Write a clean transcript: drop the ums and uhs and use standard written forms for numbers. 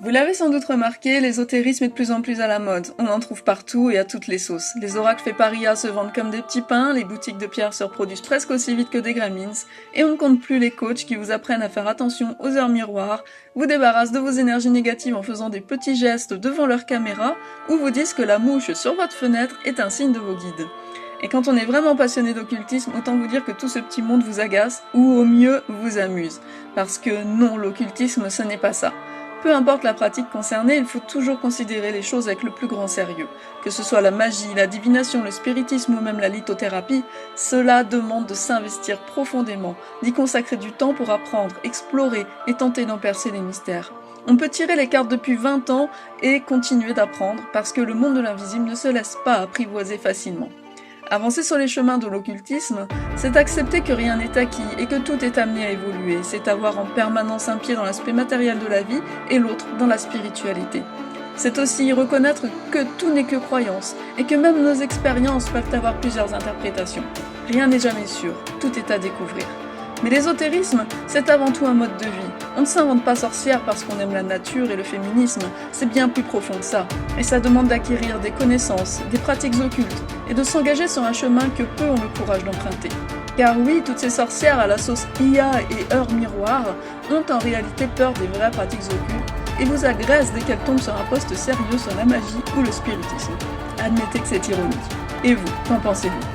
Vous l'avez sans doute remarqué, l'ésotérisme est de plus en plus à la mode. On en trouve partout et à toutes les sauces. Les oracles faits par IA se vendent comme des petits pains, les boutiques de pierre se reproduisent presque aussi vite que des gremlins, et on ne compte plus les coachs qui vous apprennent à faire attention aux heures miroirs, vous débarrassent de vos énergies négatives en faisant des petits gestes devant leur caméra, ou vous disent que la mouche sur votre fenêtre est un signe de vos guides. Et quand on est vraiment passionné d'occultisme, autant vous dire que tout ce petit monde vous agace, ou au mieux vous amuse. Parce que non, l'occultisme ce n'est pas ça. Peu importe la pratique concernée, il faut toujours considérer les choses avec le plus grand sérieux. Que ce soit la magie, la divination, le spiritisme ou même la lithothérapie, cela demande de s'investir profondément, d'y consacrer du temps pour apprendre, explorer et tenter d'en percer les mystères. On peut tirer les cartes depuis 20 ans et continuer d'apprendre parce que le monde de l'invisible ne se laisse pas apprivoiser facilement. Avancer sur les chemins de l'occultisme, c'est accepter que rien n'est acquis et que tout est amené à évoluer, c'est avoir en permanence un pied dans l'aspect matériel de la vie et l'autre dans la spiritualité. C'est aussi reconnaître que tout n'est que croyance et que même nos expériences peuvent avoir plusieurs interprétations. Rien n'est jamais sûr, tout est à découvrir. Mais l'ésotérisme, c'est avant tout un mode de vie. On ne s'invente pas sorcière parce qu'on aime la nature et le féminisme, c'est bien plus profond que ça. Et ça demande d'acquérir des connaissances, des pratiques occultes, et de s'engager sur un chemin que peu ont le courage d'emprunter. Car oui, toutes ces sorcières à la sauce IA et heures miroir ont en réalité peur des vraies pratiques occultes et vous agressent dès qu'elles tombent sur un poste sérieux sur la magie ou le spiritisme. Admettez que c'est ironique. Et vous, qu'en pensez-vous ?